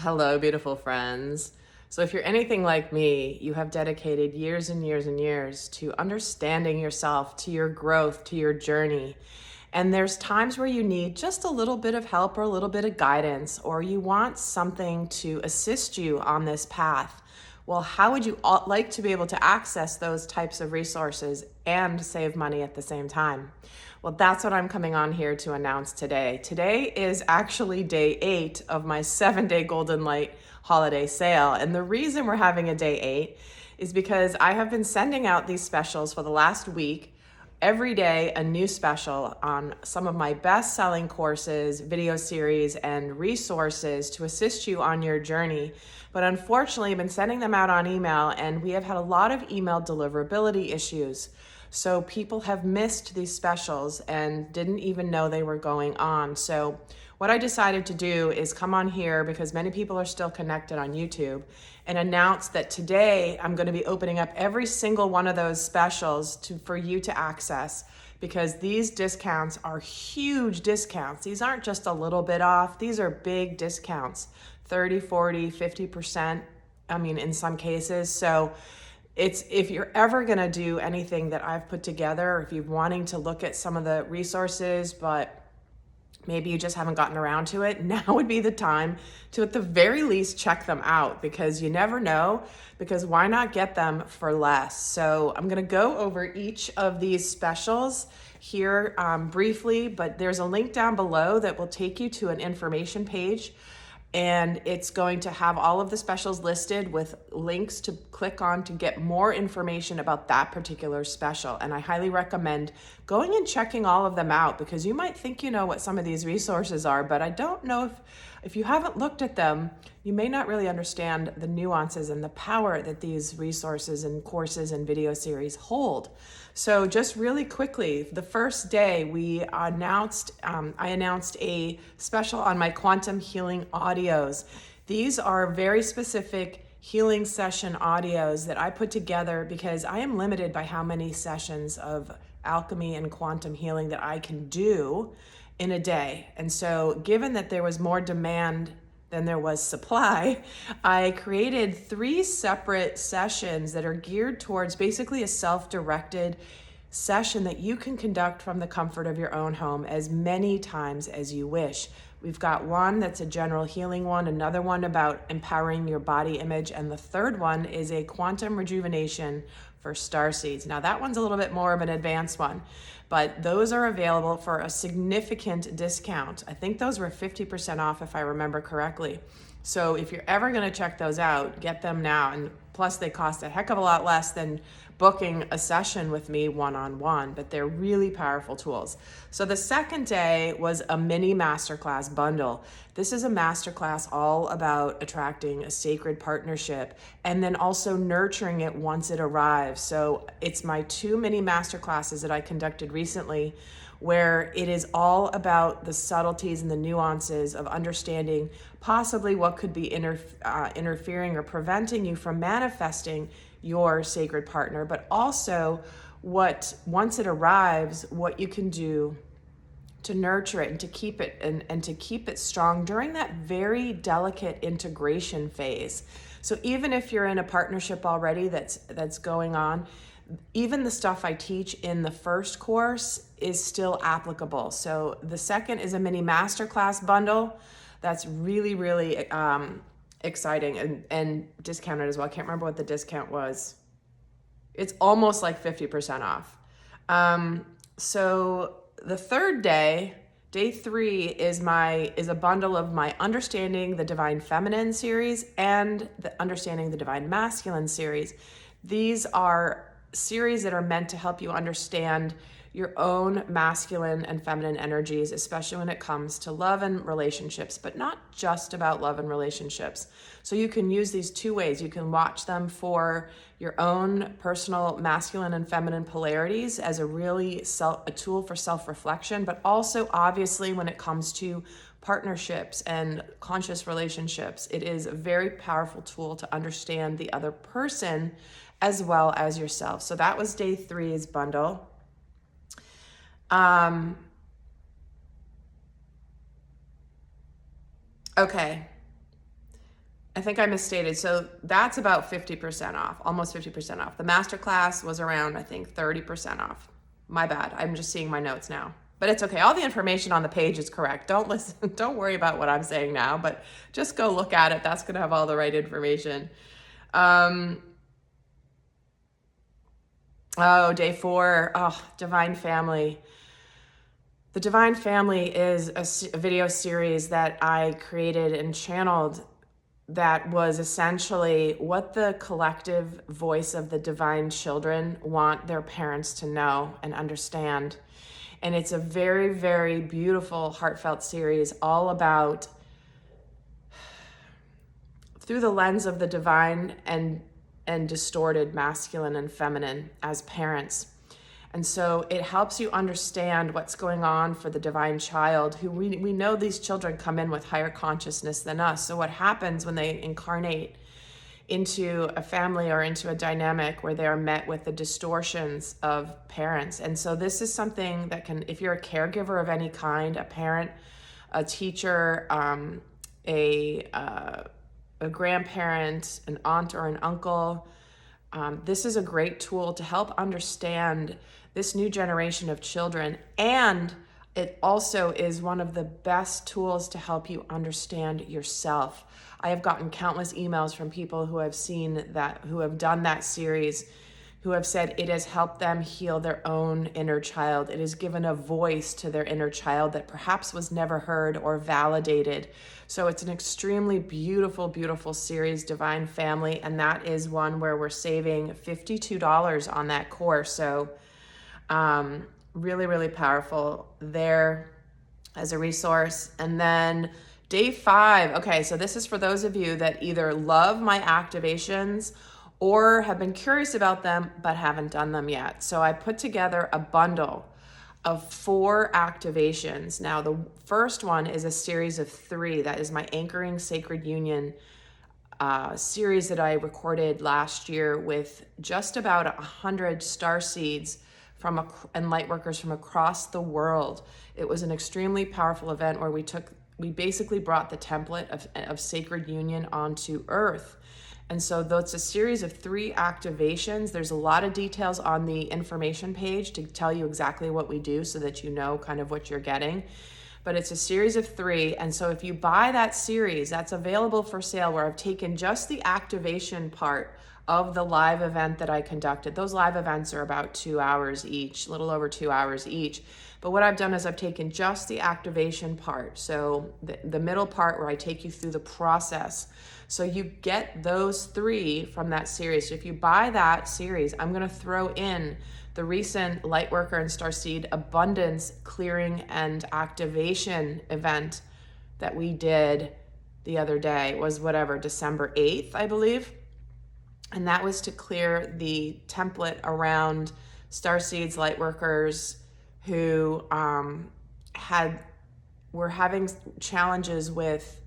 Hello, beautiful friends. So, if you're anything like me, you have dedicated years and years and years to understanding yourself, to your growth, to your journey. And there's times where you need just a little bit of help or a little bit of guidance, or you want something to assist you on this path. Well, how would you like to be able to access those types of resources and save money at the same time? Well, that's what I'm coming on here to announce today. Today is actually day 8 of my 7-day Golden Light holiday sale. And the reason we're having a day 8 is because I have been sending out these specials for the last week. Every day, a new special on some of my best selling courses, video series, and resources to assist you on your journey. But unfortunately, I've been sending them out on email, and we have had a lot of email deliverability issues. So people have missed these specials and didn't even know they were going on. So what I decided to do is come on here, because many people are still connected on YouTube, and announce that today I'm going to be opening up every single one of those specials for you to access, because these discounts are huge discounts. These aren't just a little bit off. These are big discounts, 30, 40, 50%. I mean, in some cases. So if you're ever going to do anything that I've put together, or if you're wanting to look at some of the resources, but maybe you just haven't gotten around to it, now would be the time to at the very least check them out, because you never know, because why not get them for less? So I'm going to go over each of these specials here briefly, but there's a link down below that will take you to an information page, and it's going to have all of the specials listed with links to click on to get more information about that particular special. And I highly recommend going and checking all of them out, because you might think you know what some of these resources are, but I don't know if you haven't looked at them, you may not really understand the nuances and the power that these resources and courses and video series hold. So just really quickly, the first day I announced a special on my quantum healing audios. These are very specific healing session audios that I put together because I am limited by how many sessions of alchemy and quantum healing that I can do in a day. And so given that there was more demand than there was supply, I created 3 separate sessions that are geared towards basically a self-directed session that you can conduct from the comfort of your own home as many times as you wish. We've got one that's a general healing one, another one about empowering your body image, and the third one is a quantum rejuvenation for starseeds. Now that one's a little bit more of an advanced one, but those are available for a significant discount. I think those were 50% off if I remember correctly. So if you're ever going to check those out, get them now. And plus they cost a heck of a lot less than booking a session with me one-on-one, but they're really powerful tools. So the second day was a mini masterclass bundle. This is a masterclass all about attracting a sacred partnership and then also nurturing it once it arrives. So it's my 2 mini masterclasses that I conducted recently, where it is all about the subtleties and the nuances of understanding possibly what could be interfering or preventing you from manifesting your sacred partner, but also what, once it arrives, what you can do to nurture it and to keep it and to keep it strong during that very delicate integration phase. So even if you're in a partnership already that's going on, even the stuff I teach in the first course is still applicable. So the second is a mini masterclass bundle that's really, really exciting and discounted as well. I can't remember what the discount was. It's almost like 50% off. So the third day, day 3, is a bundle of my Understanding the Divine Feminine series and the Understanding the Divine Masculine series. These are series that are meant to help you understand your own masculine and feminine energies, especially when it comes to love and relationships, but not just about love and relationships. So you can use these 2 ways. You can watch them for your own personal masculine and feminine polarities as a tool for self-reflection, but also obviously when it comes to partnerships and conscious relationships, it is a very powerful tool to understand the other person as well as yourself. So that was day 3's bundle. Okay. I think I misstated. So that's about 50% off, almost 50% off. The masterclass was around, I think, 30% off. My bad. I'm just seeing my notes now. But it's okay. All the information on the page is correct. Don't listen, don't worry about what I'm saying now, but just go look at it. That's going to have all the right information. Day 4. Oh, Divine Family. The Divine Family is a video series that I created and channeled that was essentially what the collective voice of the divine children want their parents to know and understand. And it's a very, very beautiful, heartfelt series all about, through the lens of the divine and distorted masculine and feminine as parents. And so it helps you understand what's going on for the divine child, who we know these children come in with higher consciousness than us. So what happens when they incarnate into a family or into a dynamic where they are met with the distortions of parents? And so this is something that can, if you're a caregiver of any kind, a parent, a teacher, a grandparent, an aunt or an uncle, this is a great tool to help understand this new generation of children. And it also is one of the best tools to help you understand yourself. I have gotten countless emails from people who have seen that, who have done that series, who have said it has helped them heal their own inner child. It has given a voice to their inner child that perhaps was never heard or validated. So it's an extremely beautiful, beautiful series, Divine Family. And that is one where we're saving $52 on that course. So really, really powerful there as a resource. And then day 5. Okay, so this is for those of you that either love my activations or have been curious about them but haven't done them yet. So I put together a bundle of 4 activations. Now, the first one is a series of 3. That is my Anchoring Sacred Union series that I recorded last year with just about 100 starseeds and light workers from across the world. It was an extremely powerful event where we basically brought the template of sacred union onto Earth. And so though it's a series of 3 activations, there's a lot of details on the information page to tell you exactly what we do so that you know kind of what you're getting. But it's a series of 3. And so if you buy that series, that's available for sale, where I've taken just the activation part of the live event that I conducted. Those live events are about 2 hours each, a little over 2 hours each. But what I've done is I've taken just the activation part. So the middle part where I take you through the process. So you get those 3 from that series. So if you buy that series, I'm going to throw in the recent Lightworker and Starseed Abundance Clearing and Activation event that we did the other day. It was December 8th, I believe. And that was to clear the template around starseeds, lightworkers who were having challenges with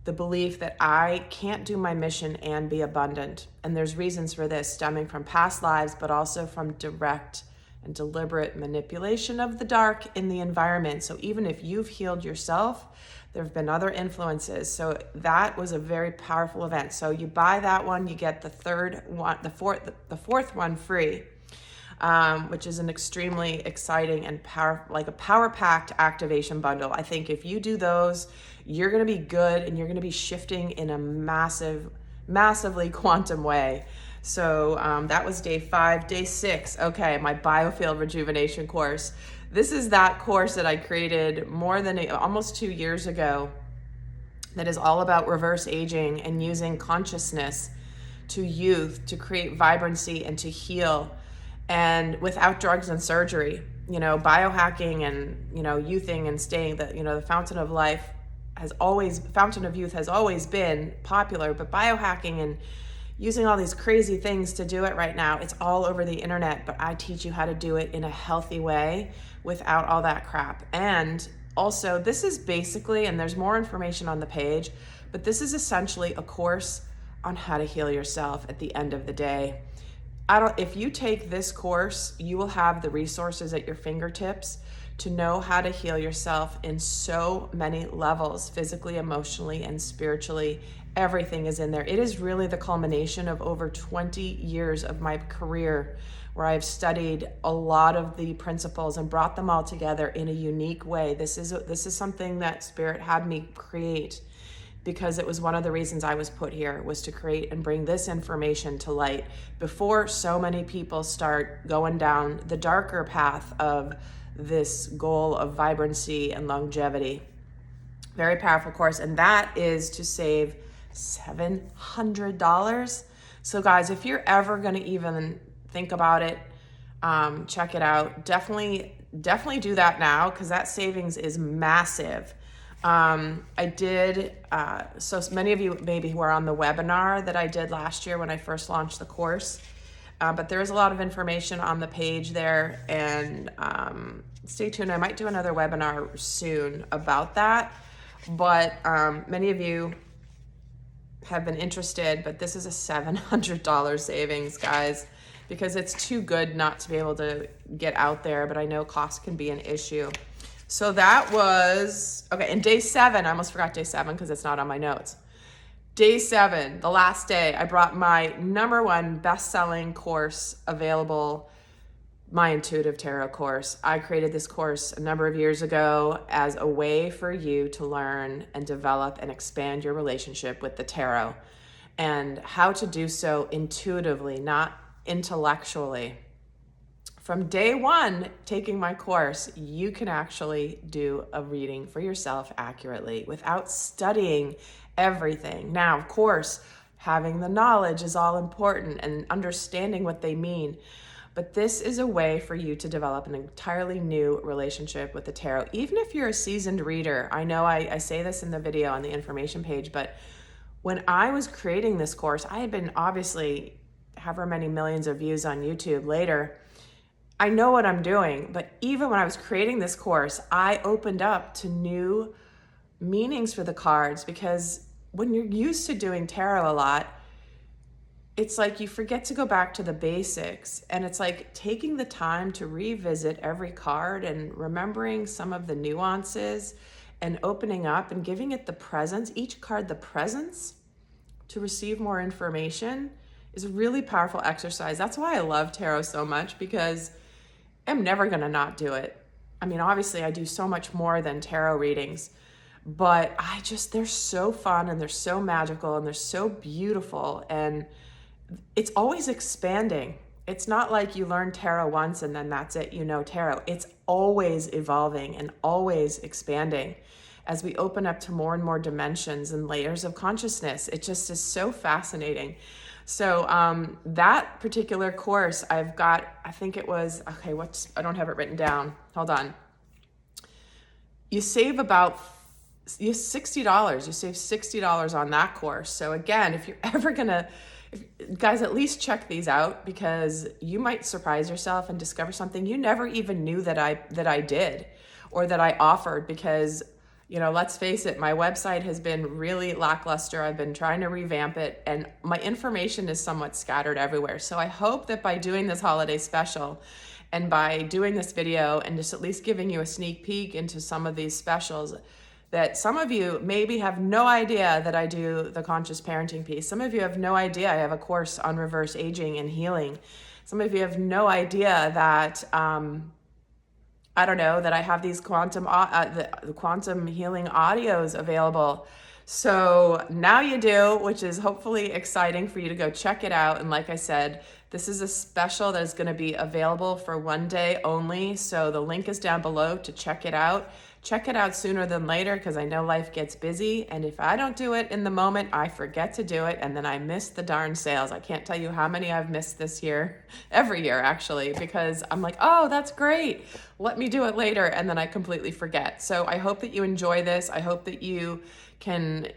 the belief that I can't do my mission and be abundant. And there's reasons for this, stemming from past lives, but also from direct and deliberate manipulation of the dark in the environment. So even if you've healed yourself, there have been other influences. So that was a very powerful event. So you buy that one, you get the fourth one free, which is an extremely exciting and power-packed activation bundle. I think if you do those, you're going to be good, and you're going to be shifting in a massively quantum way. So that was day 5. Day 6, okay, my biofield rejuvenation course. This is that course that I created almost 2 years ago, that is all about reverse aging and using consciousness to youth, to create vibrancy and to heal, and without drugs and surgery. Biohacking and, youthing and staying, the fountain of youth has always been popular, but biohacking and using all these crazy things to do it right now, it's all over the internet, but I teach you how to do it in a healthy way without all that crap. And also, this is basically, and there's more information on the page, but this is essentially a course on how to heal yourself at the end of the day. If you take this course, you will have the resources at your fingertips to know how to heal yourself in so many levels, physically, emotionally, and spiritually. Everything is in there. It is really the culmination of over 20 years of my career, where I've studied a lot of the principles and brought them all together in a unique way. This is something that Spirit had me create, because it was one of the reasons I was put here, was to create and bring this information to light before so many people start going down the darker path of this goal of vibrancy and longevity. Very powerful course, and that is to save $700. So guys, if you're ever going to even think about it, check it out. Definitely do that now, because that savings is massive. I did, so many of you maybe who are on the webinar that I did last year when I first launched the course, but there is a lot of information on the page there, and stay tuned. I might do another webinar soon about that, but many of you have been interested, but this is a $700 savings, guys, because it's too good not to be able to get out there, but I know cost can be an issue. So that was, okay, and day 7, I almost forgot day 7 because it's not on my notes. Day 7, the last day, I brought my #1 best-selling course available, my Intuitive Tarot course. I created this course a number of years ago as a way for you to learn and develop and expand your relationship with the tarot, and how to do so intuitively, not intellectually. From day 1 taking my course, you can actually do a reading for yourself accurately without studying everything. Now, of course, having the knowledge is all important and understanding what they mean, but this is a way for you to develop an entirely new relationship with the tarot. Even if you're a seasoned reader, I know I say this in the video on the information page, but when I was creating this course, I had been obviously however many millions of views on YouTube later. I know what I'm doing, but even when I was creating this course, I opened up to new meanings for the cards, because when you're used to doing tarot a lot, it's like you forget to go back to the basics, and it's like taking the time to revisit every card and remembering some of the nuances and opening up and giving it the presence, each card the presence to receive more information, is a really powerful exercise. That's why I love tarot so much, because I'm never going to not do it. I mean, obviously I do so much more than tarot readings, but they're so fun, and they're so magical, and they're so beautiful, and it's always expanding. It's not like you learn tarot once and then that's it, you know tarot. It's always evolving and always expanding as we open up to more and more dimensions and layers of consciousness. It just is so fascinating. So that particular course, I've got, I think it was, okay, I don't have it written down. Hold on. You save $60. You save $60 on that course. So again, if you're ever gonna, guys, at least check these out, because you might surprise yourself and discover something you never even knew that I did or that I offered, because let's face it, my website has been really lackluster. I've been trying to revamp it, and my information is somewhat scattered everywhere. So I hope that by doing this holiday special and by doing this video and just at least giving you a sneak peek into some of these specials, that some of you maybe have no idea that I do the conscious parenting piece. Some of you have no idea I have a course on reverse aging and healing. Some of you have no idea that, that I have these quantum healing audios available. So now you do, which is hopefully exciting for you to go check it out. And like I said, this is a special that is going to be available for one day only. So the link is down below to check it out. Check it out sooner than later, because I know life gets busy. And if I don't do it in the moment, I forget to do it. And then I miss the darn sales. I can't tell you how many I've missed this year, every year actually, because I'm like, oh, that's great. Let me do it later. And then I completely forget. So I hope that you enjoy this. I hope that you can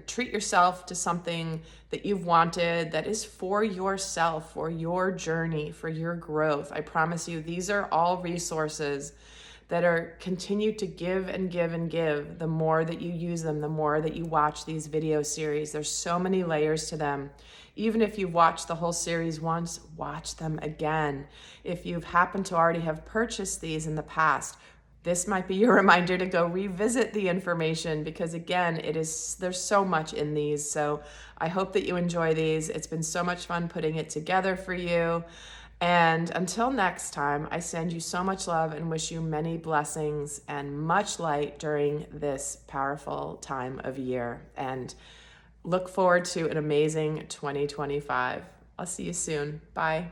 treat yourself to something that you've wanted, that is for yourself, for your journey, for your growth. I promise you, these are all resources that are continue to give and give and give. The more that you use them, the more that you watch these video series. There's so many layers to them. Even if you've watched the whole series once, watch them again. If you've happened to already have purchased these in the past, this might be your reminder to go revisit the information, because again, there's so much in these. So I hope that you enjoy these. It's been so much fun putting it together for you. And until next time, I send you so much love and wish you many blessings and much light during this powerful time of year. And look forward to an amazing 2025. I'll see you soon. Bye.